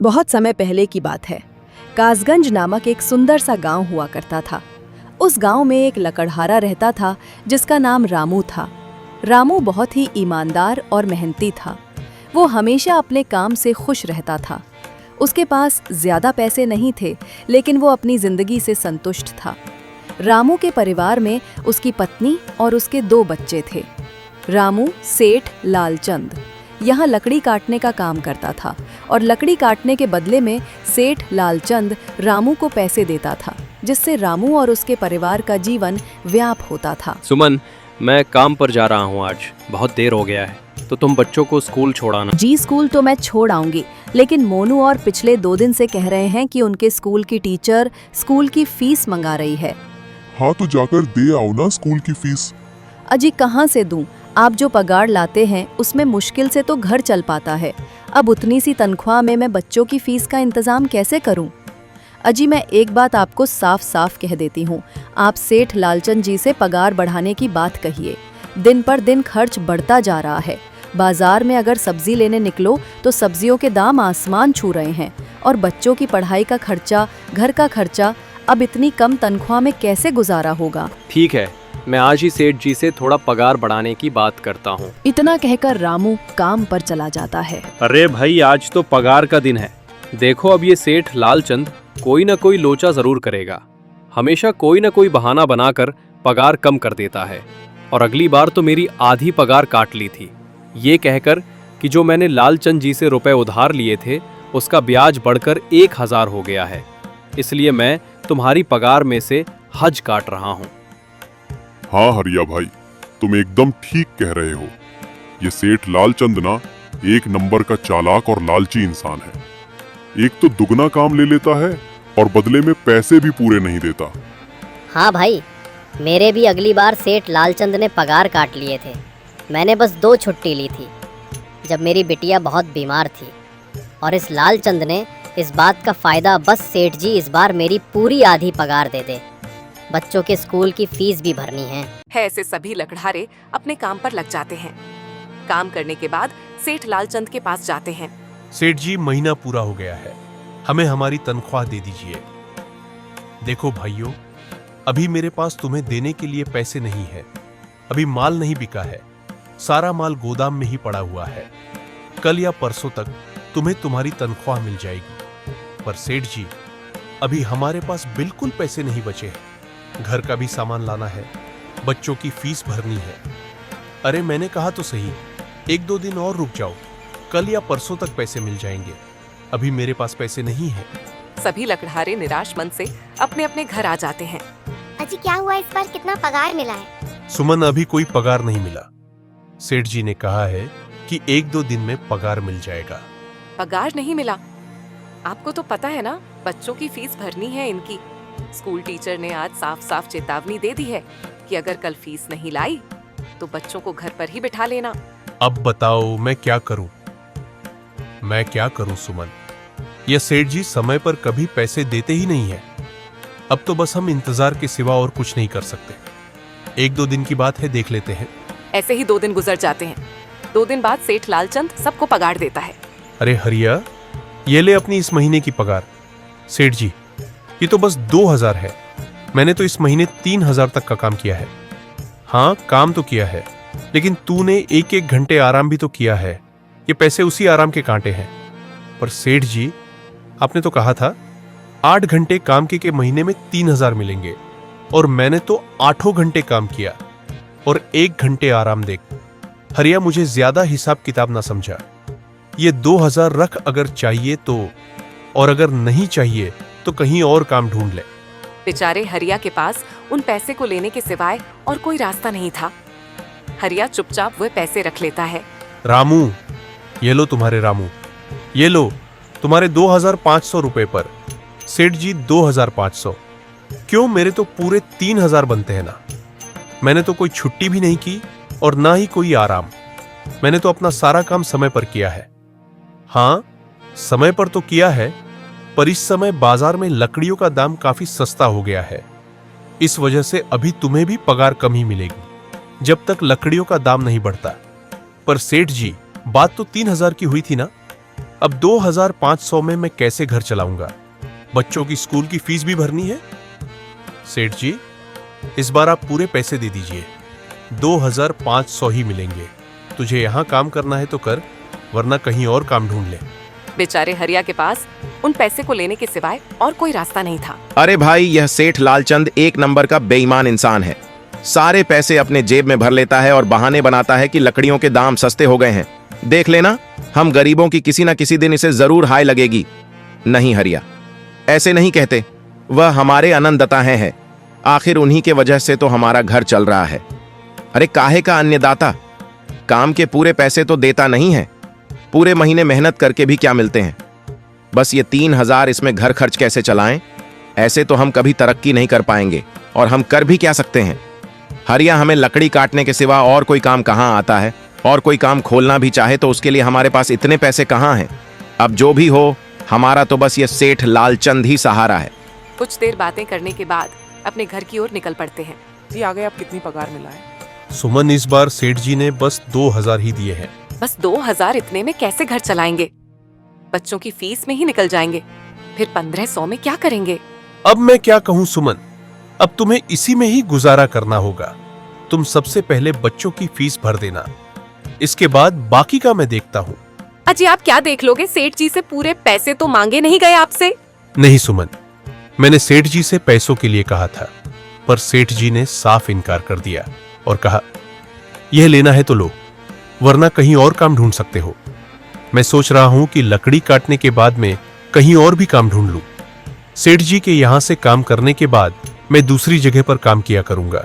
बहुत समय पहले की बात है। कासगंज नामक एक सुंदर सा गांव हुआ करता था। उस गांव में एक लकड़हारा रहता था जिसका नाम रामू था। रामू बहुत ही ईमानदार और मेहनती था। वो हमेशा अपने काम से खुश रहता था। उसके पास ज्यादा पैसे नहीं थे, लेकिन वो अपनी जिंदगी से संतुष्ट था। रामू के परिवार में उसकी पत्नी और उसके 2 बच्चे थे। रामू सेठ लालचंद यहाँ लकड़ी काटने का काम करता था और लकड़ी काटने के बदले में सेठ लालचंद रामू को पैसे देता था, जिससे रामू और उसके परिवार का जीवन व्याप होता था। सुमन, मैं काम पर जा रहा हूँ, आज बहुत देर हो गया है, तो तुम बच्चों को स्कूल छोड़ाना। जी, स्कूल तो मैं छोड़ आऊंगी, लेकिन मोनू और पिछले 2 दिन से कह रहे हैं कि उनके स्कूल की टीचर स्कूल की फीस मंगा रही है। हाँ, तो जाकर दे आओ ना स्कूल की फीस। अजी, कहाँ से दूं? आप जो पगार लाते हैं उसमें मुश्किल से तो घर चल पाता है। अब उतनी सी तनख्वाह में मैं बच्चों की फीस का इंतजाम कैसे करूं? अजी, मैं एक बात आपको साफ साफ कह देती हूँ, आप सेठ लालचंद जी से पगार बढ़ाने की बात कहिए। दिन पर दिन खर्च बढ़ता जा रहा है। बाजार में अगर सब्जी लेने निकलो तो सब्जियों के दाम आसमान छू रहे हैं, और बच्चों की पढ़ाई का खर्चा, घर का खर्चा, अब इतनी कम तनख्वाह में कैसे गुजारा होगा? ठीक है, मैं आज ही सेठ जी से थोड़ा पगार बढ़ाने की बात करता हूँ। इतना कहकर रामू काम पर चला जाता है। अरे भाई, आज तो पगार का दिन है। देखो, अब ये सेठ लालचंद कोई ना कोई लोचा जरूर करेगा। हमेशा कोई ना कोई बहाना बनाकर पगार कम कर देता है, और अगली बार तो मेरी आधी पगार काट ली थी, ये कहकर कि जो मैंने लालचंद जी से रुपए उधार लिए थे उसका ब्याज बढ़कर 1000 हो गया है। इसलिए मैं तुम्हारी पगार में से हज काट रहा हूँ। हाँ हरिया भाई, तुम एकदम ठीक कह रहे हो। ये सेठ लालचंद ना एक नंबर का चालाक और लालची इंसान है। एक तो दुगना काम ले लेता है और बदले में पैसे भी पूरे नहीं देता। हाँ भाई, मेरे भी अगली बार सेठ लालचंद ने पगार काट लिए थे। मैंने बस 2 छुट्टी ली थी जब मेरी बिटिया बहुत बीमार थी, और इस लालचंद ने इस बात का फ़ायदा बस सेठ जी इस बार मेरी पूरी आधी पगार दे दे। बच्चों के स्कूल की फीस भी भरनी है। ऐसे सभी लकड़हारे अपने काम पर लग जाते हैं। काम करने के बाद सेठ लालचंद के पास जाते हैं। सेठ जी, महीना पूरा हो गया है, हमें हमारी तनख्वाह दे दीजिए। देखो भाइयों, अभी मेरे पास तुम्हें देने के लिए पैसे नहीं है। अभी माल नहीं बिका है, सारा माल गोदाम में ही पड़ा हुआ है। कल या परसों तक तुम्हें तुम्हारी तनख्वाह मिल जाएगी। पर सेठ जी, अभी हमारे पास बिल्कुल पैसे नहीं बचे हैं। घर का भी सामान लाना है, बच्चों की फीस भरनी है। अरे मैंने कहा तो सही, 1-2 दिन और रुक जाओ, कल या परसों तक पैसे मिल जाएंगे। अभी मेरे पास पैसे नहीं है। सभी लकड़हारे निराश मन से अपने अपने घर आ जाते हैं। अजी, क्या हुआ इस बार? कितना पगार मिला है? सुमन, अभी कोई पगार नहीं मिला। सेठ जी ने कहा है कि 1-2 दिन में पगार मिल जाएगा। पगार नहीं मिला? आपको तो पता है ना, बच्चों की फीस भरनी है इनकी। स्कूल टीचर ने आज साफ साफ चेतावनी दे दी है कि अगर कल फीस नहीं लाई तो बच्चों को घर पर ही बिठा लेना। अब बताओ मैं क्या करूं? मैं क्या करूं सुमन? ये सेठ जी समय पर कभी पैसे देते ही नहीं है। अब तो बस हम इंतजार के सिवा और कुछ नहीं कर सकते। 1-2 दिन की बात है, देख लेते हैं। ऐसे ही 2 दिन गुजर जाते हैं। 2 दिन बाद सेठ लालचंद सबको पगार देता है। अरे हरिया, ये ले अपनी इस महीने की पगार। सेठ जी, ये तो बस 2000 है। मैंने तो इस महीने 3000 तक का काम किया है। हाँ, काम तो किया है, लेकिन तूने 1-1 घंटे आराम भी तो किया है। ये पैसे उसी आराम के कांटे हैं। पर सेठ जी, आपने तो कहा था 8 घंटे काम के महीने में 3000 मिलेंगे, और मैंने तो 8 घंटे काम किया और 1 घंटे आराम देख। हरिया, मुझे ज्यादा हिसाब किताब ना समझा। ये 2000 रख अगर चाहिए तो, और अगर नहीं चाहिए तो कहीं और काम ढूंढ ले। बेचारे हरिया के पास उन पैसे को लेने के सिवाय और कोई रास्ता नहीं था। हरिया चुपचाप वह पैसे रख लेता है। रामू, ये लो तुम्हारे रामू, ये लो तुम्हारे 2500 रुपए पर। सेठ जी, 2500 क्यों? मेरे तो पूरे 3000 बनते हैं ना। मैंने तो कोई छुट्टी भी नहीं की और ना ही कोई आराम। मैंने तो अपना सारा काम समय पर किया है। हाँ, समय पर तो किया है, पर इस समय बाजार में लकड़ियों का दाम काफी सस्ता हो गया है। इस वजह से अभी तुम्हें भी पगार कम ही मिलेगी, जब तक लकड़ियों का दाम नहीं बढ़ता। पर सेठ जी, बात तो 3000 की हुई थी ना? अब 2500 में मैं कैसे घर चलाऊंगा? बच्चों की स्कूल की फीस भी भरनी है। सेठ जी, इस बार आप पूरे पैसे दे दीजिए। 2500 ही मिलेंगे। तुझे यहाँ काम करना है तो कर, वरना कहीं और काम ढूंढ ले। बेचारे हरिया के पास उन पैसे को लेने के सिवाय और कोई रास्ता नहीं था। अरे भाई, यह सेठ लालचंद एक नंबर का बेईमान इंसान है। सारे पैसे अपने जेब में भर लेता है और बहाने बनाता है कि लकड़ियों के दाम सस्ते हो गए हैं। देख लेना, हम गरीबों की किसी न किसी दिन इसे जरूर हाय लगेगी। नहीं हरिया, ऐसे नहीं कहते। वह हमारे अन्नदाता हैं। आखिर उन्हीं के वजह से तो हमारा घर चल रहा है। अरे काहे का अन्नदाता? काम के पूरे पैसे तो देता नहीं है। पूरे महीने मेहनत करके भी क्या मिलते हैं? बस ये 3000, इसमें घर खर्च कैसे चलाएं? ऐसे तो हम कभी तरक्की नहीं कर पाएंगे। और हम कर भी क्या सकते हैं? हरिया, हमें लकड़ी काटने के सिवा और कोई काम कहाँ आता है? और कोई काम खोलना भी चाहे तो उसके लिए हमारे पास इतने पैसे कहाँ हैं? अब जो भी हो, हमारा तो बस ये सेठ लालचंद ही सहारा है। कुछ देर बातें करने के बाद अपने घर की ओर निकल पड़ते हैं। जी आगे आप कितनी पगार मिला है? सुमन, इस बार सेठ जी ने बस 2000 ही दिए हैं। बस 2000 इतने में कैसे घर चलाएंगे? बच्चों की फीस में ही निकल जाएंगे। फिर 1500 में क्या करेंगे? अब मैं क्या कहूं सुमन, अब तुम्हें इसी में ही गुजारा करना होगा। तुम सबसे पहले बच्चों की फीस भर देना, इसके बाद बाकी का मैं देखता हूँ। अजी आप क्या देख लोगे? सेठ जी से पूरे पैसे तो मांगे नहीं गए आपसे? नहीं सुमन, मैंने सेठ जी से पैसों के लिए कहा था, पर सेठ जी ने साफ इनकार कर दिया और कहा, यह लेना है तो लो, वरना कहीं और काम ढूंढ सकते हो। मैं सोच रहा हूं कि लकड़ी काटने के बाद में कहीं और भी काम ढूंढ लूं। सेठ जी के यहां से काम करने के बाद मैं दूसरी जगह पर काम किया करूंगा।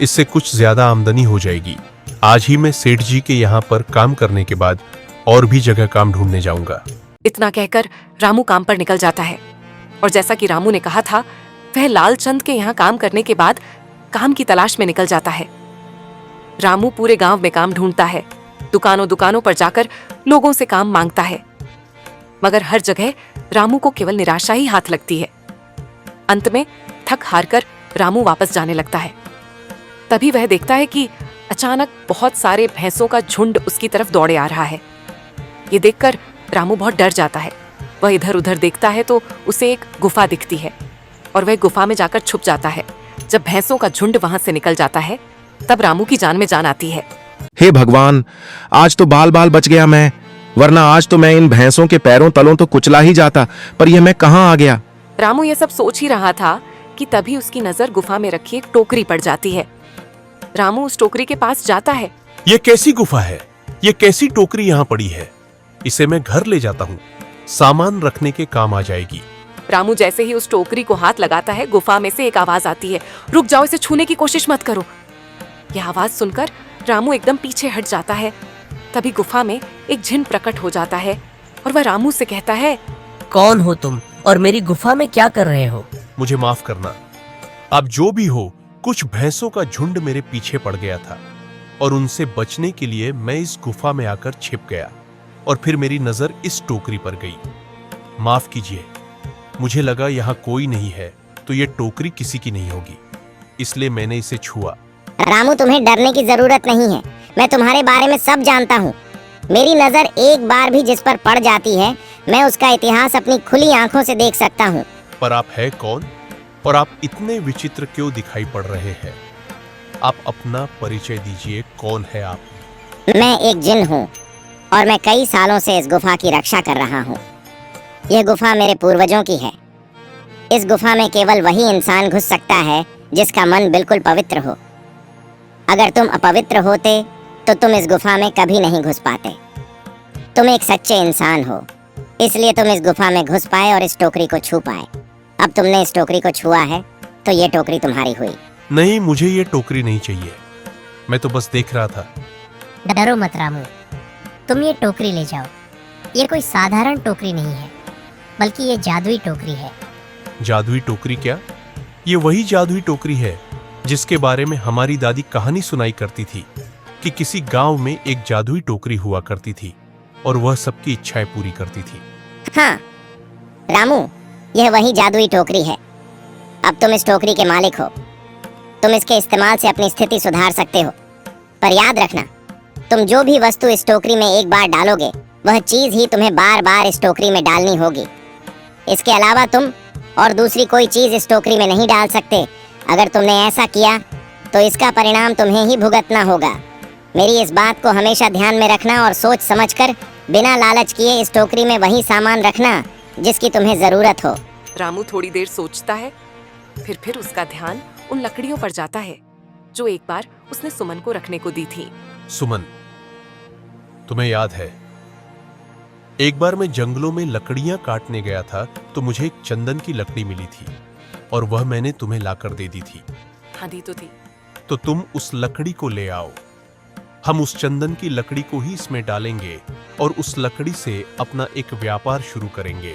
इससे कुछ ज्यादा आमदनी हो जाएगी। आज ही मैं सेठ जी के यहां पर काम करने के बाद और भी जगह काम ढूंढने जाऊंगा। इतना कहकर रामू काम पर निकल जाता है। और जैसा कि रामू ने कहा था, वह लालचंद के यहाँ काम करने के बाद काम की तलाश में निकल जाता है। रामू पूरे गांव में काम ढूंढता है, दुकानों दुकानों पर जाकर लोगों से काम मांगता है, मगर हर जगह रामू को केवल निराशा ही हाथ लगती है। अंत में थक हार कर रामू वापस जाने लगता है। तभी वह देखता है कि अचानक बहुत सारे भैंसों का झुंड उसकी तरफ दौड़े आ रहा है। ये देखकर रामू बहुत डर जाता है। वह इधर उधर देखता है तो उसे एक गुफा दिखती है और वह गुफा में जाकर छुप जाता है। जब भैंसों का झुंड वहां से निकल जाता है, तब रामू की जान में जान आती है। हे भगवान, आज तो बाल बाल बच गया मैं, वरना आज तो मैं इन भैंसों के पैरों तलों तो कुचला ही जाता। पर यह मैं कहाँ आ गया? रामू ये सब सोच ही रहा था कि तभी उसकी नजर गुफा में रखी एक टोकरी पड़ जाती है। रामू उस टोकरी के पास जाता है। ये कैसी गुफा है? ये कैसी टोकरी यहाँ पड़ी है? इसे मैं घर ले जाता हूँ, सामान रखने के काम आ जाएगी। रामू जैसे ही उस टोकरी को हाथ लगाता है, गुफा में से एक आवाज आती है, रुक जाओ, इसे छूने की कोशिश मत करो। यह आवाज सुनकर रामू एकदम पीछे हट जाता है। तभी गुफा में एक जिन प्रकट हो जाता है और वह रामू से कहता है, कौन हो तुम और मेरी गुफा में क्या कर रहे हो? मुझे माफ करना, आप जो भी हो, कुछ भैंसों का झुंड मेरे पीछे पड़ गया था और उनसे बचने के लिए मैं इस गुफा में आकर छिप गया और फिर मेरी नजर इस टोकरी पर गई। माफ कीजिए, मुझे लगा यहाँ कोई नहीं है तो ये टोकरी किसी की नहीं होगी, इसलिए मैंने इसे छुआ। रामू, तुम्हें डरने की जरूरत नहीं है। मैं तुम्हारे बारे में सब जानता हूँ। मेरी नजर एक बार भी जिस पर पड़ जाती है, मैं उसका इतिहास अपनी खुली आंखों से देख सकता हूँ। पर आप है कौन और आप इतने विचित्र क्यों दिखाई पड़ रहे हैं? आप अपना परिचय दीजिए, कौन है आप? मैं एक जिन हूँ और मैं कई सालों से इस गुफा की रक्षा कर रहा हूँ। यह गुफा मेरे पूर्वजों की है। इस गुफा में केवल वही इंसान घुस सकता है जिसका मन बिल्कुल पवित्र हो। अगर तुम अपवित्र होते तो तुम इस गुफा में कभी नहीं घुस पाते। तुम एक सच्चे इंसान हो, इसलिए तुम इस गुफा में घुस पाए और इस टोकरी को छू पाए। अब तुमने इस टोकरी को छुआ है तो ये टोकरी तुम्हारी हुई। नहीं, मुझे ये टोकरी नहीं चाहिए, मैं तो बस देख रहा था। डरो मत रामू, तुम ये टोकरी ले जाओ। ये कोई साधारण टोकरी नहीं है, बल्कि ये जादुई टोकरी है। जादुई टोकरी क्या? ये वही जादुई टोकरी है जिसके बारे में हमारी दादी कहानी सुनाई करती थी कि किसी गांव में एक जादुई टोकरी हुआ करती थी और वह सबकी इच्छाएं पूरी करती थी। हाँ रामू, यह वही जादुई टोकरी है। अब तुम इस टोकरी के मालिक हो। तुम इसके इस्तेमाल से अपनी स्थिति सुधार सकते हो। पर याद रखना, तुम जो भी वस्तु इस टोकरी में एक बार डालोगे वह चीज ही तुम्हें बार बार इस टोकरी में डालनी होगी। इसके अलावा तुम और दूसरी कोई चीज इस टोकरी में नहीं डाल सकते। अगर तुमने ऐसा किया तो इसका परिणाम तुम्हें ही भुगतना होगा। मेरी इस बात को हमेशा ध्यान में रखना और सोच समझकर बिना लालच किए इस टोकरी में वही सामान रखना जिसकी तुम्हें जरूरत हो। रामू थोड़ी देर सोचता है, फिर उसका ध्यान उन लकड़ियों पर जाता है जो एक बार उसने सुमन को रखने को दी थी। सुमन, तुम्हें याद है एक बार मैं जंगलों में लकड़ियां काटने गया था तो मुझे एक चंदन की लकड़ी मिली थी और वह मैंने तुम्हें लाकर दे दी थी। हाँ, दी तो थी। तो तुम उस लकड़ी को ले आओ। हम उस चंदन की लकड़ी को ही इसमें डालेंगे और उस लकड़ी से अपना एक व्यापार शुरू करेंगे।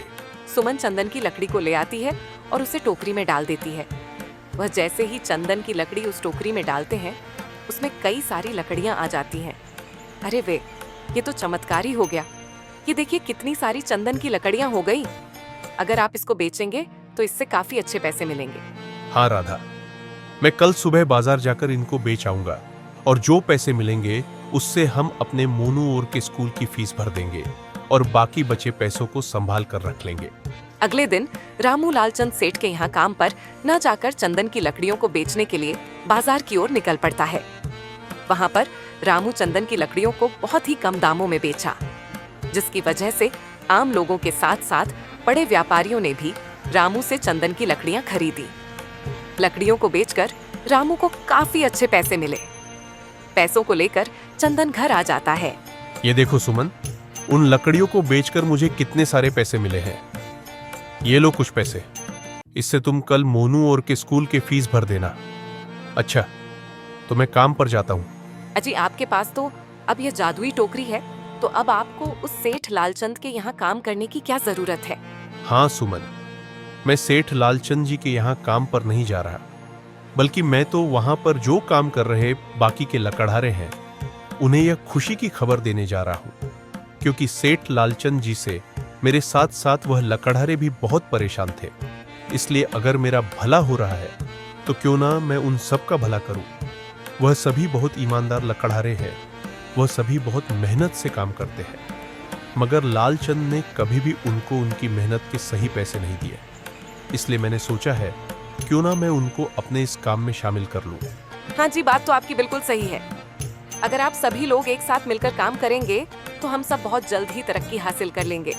सुमन चंदन की लकड़ी को ले आती है और उसे टोकरी में डाल देती है। वह जैसे ही चंदन की लकड़ी उस टोकरी में डालते हैं, उसमें कई सारी लकड़ियां आ जाती हैं। अरे वे, ये तो चमत्कार ही हो गया। ये देखिए कितनी सारी चंदन की लकड़ियां हो गई। अगर आप इसको बेचेंगे तो इससे काफी अच्छे पैसे मिलेंगे। हाँ राधा, मैं कल सुबह बाजार जाकर इनको बेच आऊंगा और जो पैसे मिलेंगे उससे हम अपने मोनू और के स्कूल की फीस भर देंगे और बाकी बचे पैसों को संभाल कर रख लेंगे। अगले दिन रामू लालचंद सेठ के यहाँ काम पर न जाकर चंदन की लकड़ियों को बेचने के लिए बाजार की ओर निकल पड़ता है। वहाँ पर रामू चंदन की लकड़ियों को बहुत ही कम दामों में बेचा, जिसकी वजह से आम लोगों के साथ साथ बड़े व्यापारियों ने भी रामू से चंदन की लकड़ियां खरीदी। लकड़ियों को बेचकर रामू को काफी अच्छे पैसे मिले। पैसों को लेकर चंदन घर आ जाता है। ये देखो सुमन, उन लकड़ियों को बेचकर मुझे कितने सारे पैसे मिले हैं। ये लो कुछ पैसे, इससे तुम कल मोनू और के स्कूल के फीस भर देना। अच्छा, तो मैं काम पर जाता हूँ। अजी, आपके पास तो अब ये जादुई टोकरी है, तो अब आपको उस सेठ लालचंद के यहाँ काम करने की क्या जरूरत है? हाँ सुमन, मैं सेठ लालचंद जी के यहाँ काम पर नहीं जा रहा, बल्कि मैं तो वहां पर जो काम कर रहे बाकी के लकड़हारे हैं उन्हें यह खुशी की खबर देने जा रहा हूँ, क्योंकि सेठ लालचंद जी से मेरे साथ साथ वह लकड़हारे भी बहुत परेशान थे। इसलिए अगर मेरा भला हो रहा है तो क्यों ना मैं उन सब का भला करूं। वह सभी बहुत ईमानदार लकड़हारे हैं, वह सभी बहुत मेहनत से काम करते हैं, मगर लालचंद ने कभी भी उनको उनकी मेहनत के सही पैसे नहीं दिए। इसलिए मैंने सोचा है क्यों ना मैं उनको अपने इस काम में शामिल कर लूं। हाँ जी, बात तो आपकी बिल्कुल सही है। अगर आप सभी लोग एक साथ मिलकर काम करेंगे तो हम सब बहुत जल्द ही तरक्की हासिल कर लेंगे।